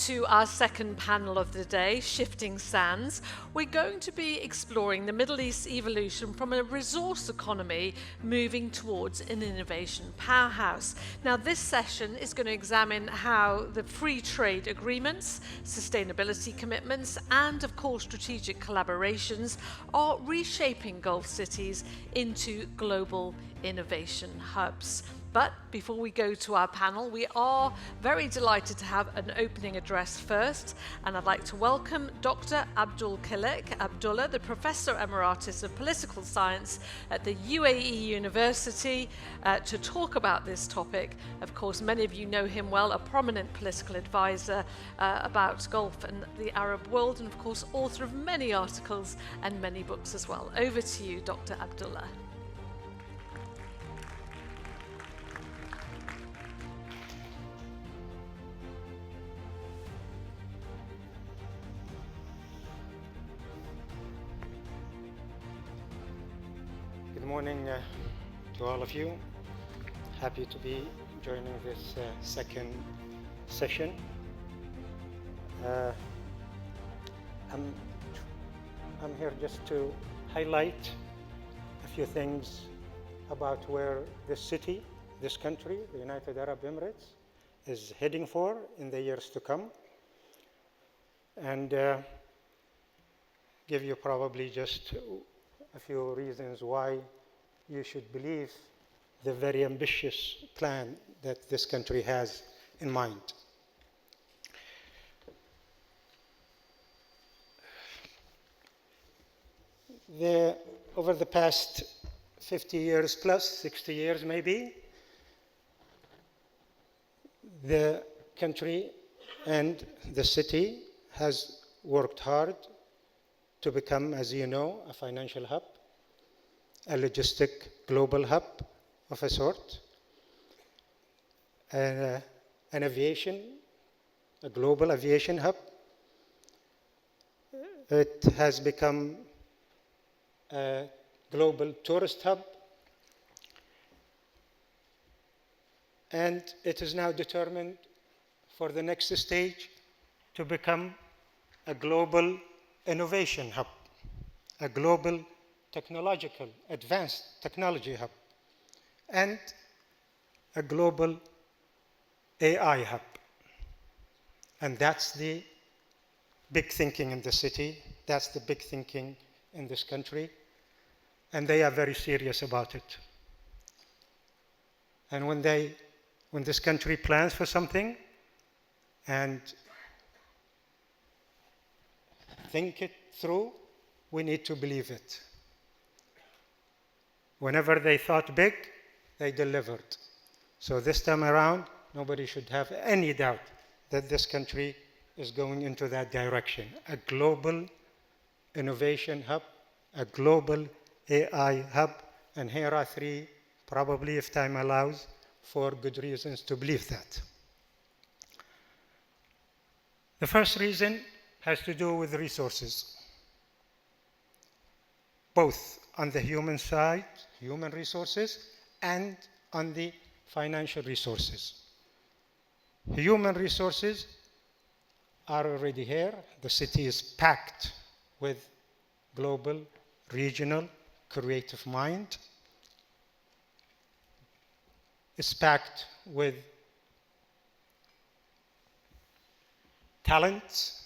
to our second panel of the day, Shifting Sands. We're going to be exploring the Middle East's evolution from a resource economy moving towards an innovation powerhouse. Now, this session is going to examine how the free trade agreements, sustainability commitments, and of course strategic collaborations are reshaping Gulf cities into global innovation hubs. But before we go to our panel, we are very delighted to have an opening address first, and I'd like to welcome Dr. Abdul Khalek Abdullah, the Professor Emeritus of Political Science at the UAE University, to talk about this topic. Of course, many of you know him well, a prominent political advisor about Gulf and the Arab world, and of course, author of many articles and many books as well. Over to you, Dr. Abdullah. Good morning to all of you. Happy to be joining this second session. I'm here just to highlight a few things about where this city, this country, the United Arab Emirates, is heading for in the years to come, and give you probably just a few reasons why you should believe the very ambitious plan that this country has in mind. Over the past 50 years plus, 60 years maybe, the country and the city has worked hard to become, as you know, a financial hub, a logistic global hub of a sort, an aviation, a global aviation hub. It has become a global tourist hub, and it is now determined for the next stage to become a global innovation hub, a global technological, advanced technology hub, and a global AI hub. And that's the big thinking in the city, that's the big thinking in this country, and they are very serious about it. And when this country plans for something and think it through, we need to believe it. Whenever they thought big, they delivered. So this time around, nobody should have any doubt that this country is going into that direction. A global innovation hub, a global AI hub, and here are three, probably if time allows, 4 good reasons to believe that. The first reason has to do with resources, both on the human side, human resources, and on the financial resources. Human resources are already here. The city is packed with global, regional, creative mind. It's packed with talents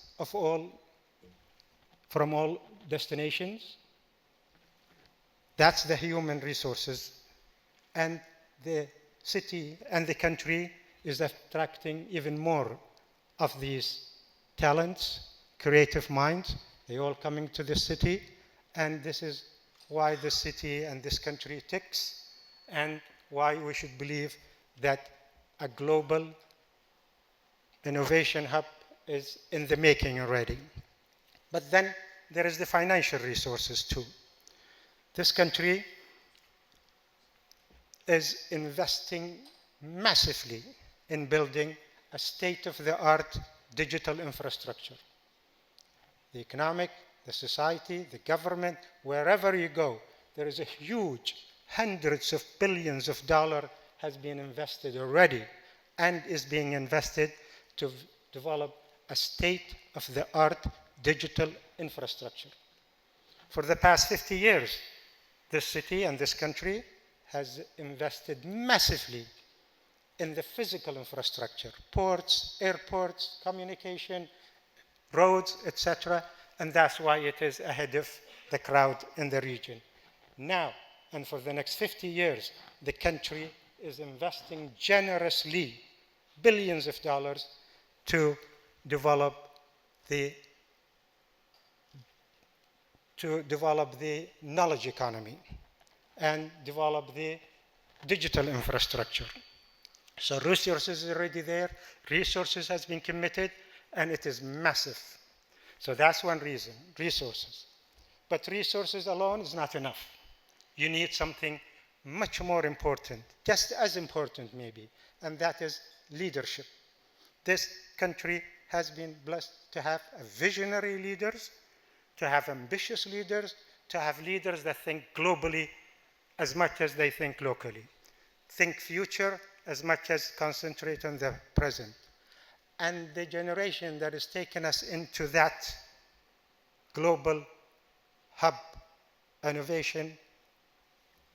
from all destinations. That's the human resources. And the city and the country is attracting even more of these talents, creative minds. They're all coming to the city, and this is why the city and this country ticks, and why we should believe that a global innovation hub is in the making already. But then there is the financial resources too. This country is investing massively in building a state-of-the-art digital infrastructure. The economic, the society, the government, wherever you go, there is a huge, hundreds of billions of dollars has been invested already and is being invested to develop a state-of-the-art digital infrastructure. For the past 50 years, this city and this country has invested massively in the physical infrastructure, ports, airports, communication, roads, etc. And that's why it is ahead of the crowd in the region. Now, and for the next 50 years, the country is investing generously billions of dollars to develop the knowledge economy and develop the digital infrastructure. So resources is already there, resources has been committed, and it is massive. So that's one reason, resources. But resources alone is not enough. You need something much more important, just as important maybe, and that is leadership. This country has been blessed to have visionary leaders, to have ambitious leaders, to have leaders that think globally as much as they think locally. Think future as much as concentrate on the present. And the generation that has taken us into that global hub innovation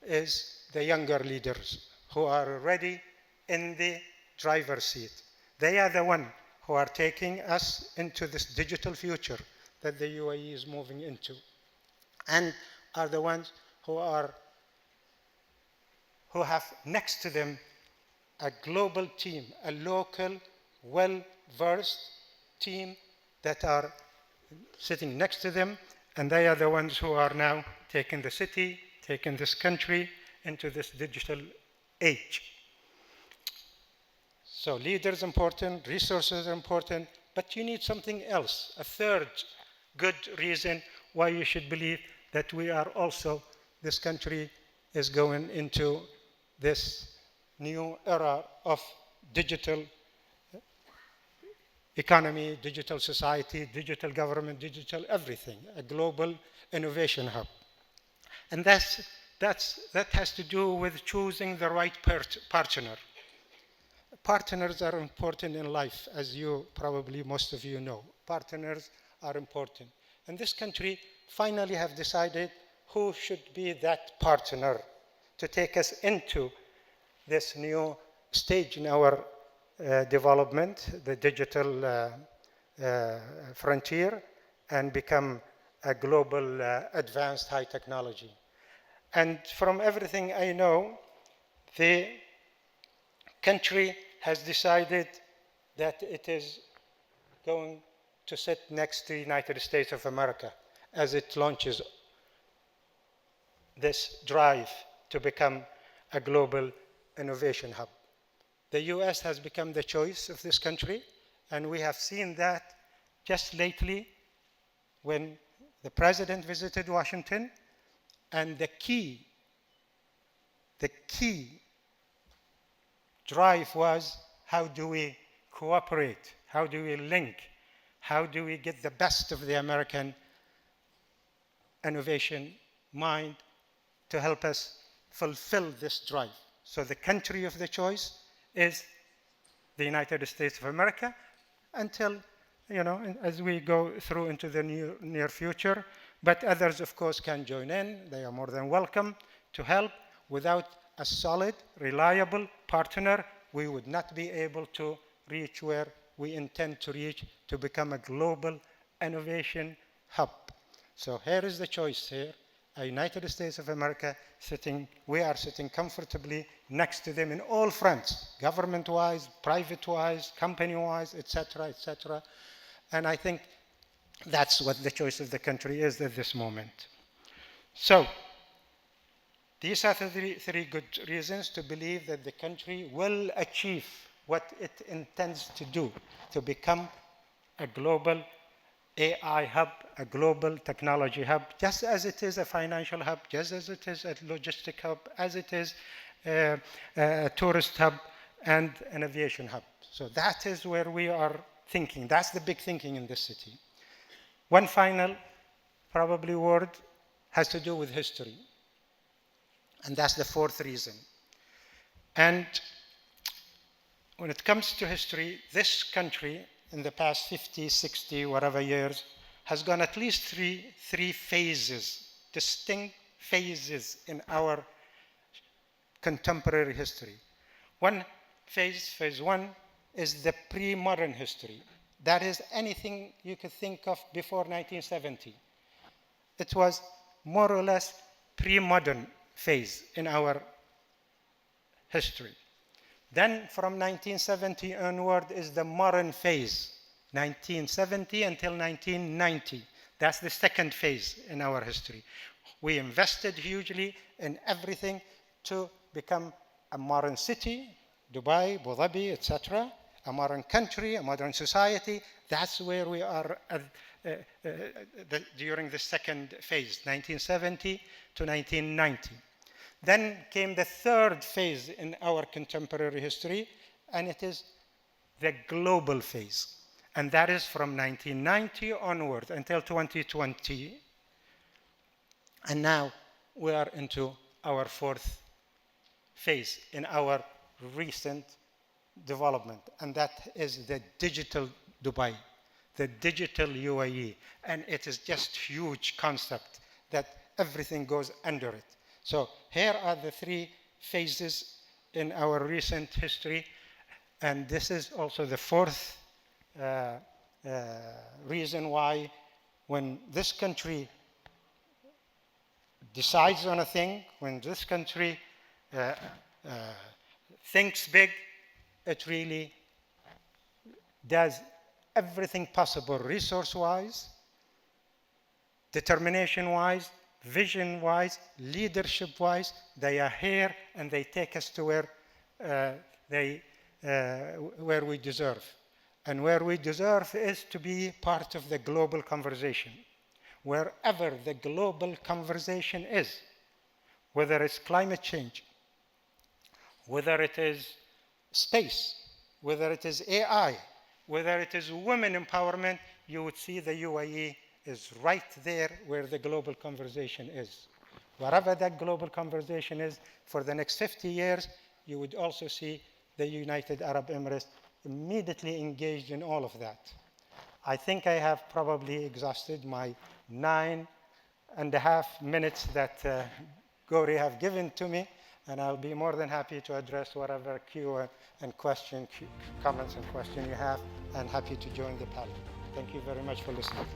is the younger leaders who are already in the driver's seat. They are the ones who are taking us into this digital future that the UAE is moving into, and are the ones who have next to them a global team, a local, well-versed team that are sitting next to them, and they are the ones who are now taking the city, taking this country into this digital age. So leaders are important, resources are important, but you need something else, a third good reason why you should believe that we are also, this country is going into this new era of digital economy, digital society, digital government, digital everything, a global innovation hub. And that has to do with choosing the right partner. Partners are important in life, as you probably, most of you know. Partners are important. And this country finally have decided who should be that partner to take us into this new stage in our development, the digital frontier, and become a global advanced high technology. And from everything I know, the country has decided that it is going to sit next to the United States of America as it launches this drive to become a global innovation hub. The US has become the choice of this country, and we have seen that just lately when the president visited Washington, and the key drive was, how do we cooperate? How do we link? How do we get the best of the American innovation mind to help us fulfill this drive? So the country of the choice is the United States of America until, as we go through into the near future. But others, of course, can join in. They are more than welcome to help. Without a solid, reliable partner, we would not be able to reach where we intend to reach, to become a global innovation hub. So here is the choice here. A United States of America we are sitting comfortably next to them in all fronts, government-wise, private-wise, company-wise, etc., etc. And I think that's what the choice of the country is at this moment. So these are the three good reasons to believe that the country will achieve what it intends to do, to become a global AI hub, a global technology hub, just as it is a financial hub, just as it is a logistic hub, as it is a tourist hub and an aviation hub. So that is where we are thinking. That's the big thinking in this city. One final, probably word, has to do with history. And that's the fourth reason. And when it comes to history, this country in the past 50, 60, whatever years, has gone at least three phases, distinct phases in our contemporary history. One phase one, is the pre-modern history. That is anything you could think of before 1970. It was more or less pre-modern phase in our history. Then from 1970 onward is the modern phase, 1970 until 1990. That's the second phase in our history. We invested hugely in everything to become a modern city, Dubai, Abu Dhabi, etc., a modern country, a modern society. That's where we are during the second phase, 1970 to 1990. Then came the third phase in our contemporary history, and it is the global phase. And that is from 1990 onward until 2020. And now we are into our fourth phase in our recent development, and that is the digital Dubai, the digital UAE. And it is just huge concept that everything goes under it. So here are the three phases in our recent history, and this is also the fourth reason why when this country decides on a thing, when this country thinks big, it really does everything possible resource-wise, determination-wise, vision-wise, leadership-wise. They are here and they take us to where we deserve. And where we deserve is to be part of the global conversation. Wherever the global conversation is, whether it's climate change, whether it is space, whether it is AI, whether it is women empowerment, you would see the UAE is right there where the global conversation is. Wherever that global conversation is for the next 50 years, you would also see the United Arab Emirates immediately engaged in all of that. I think I have probably exhausted my 9.5 minutes that Gauri have given to me, and I'll be more than happy to address whatever comments and questions you have, and happy to join the panel. Thank you very much for listening.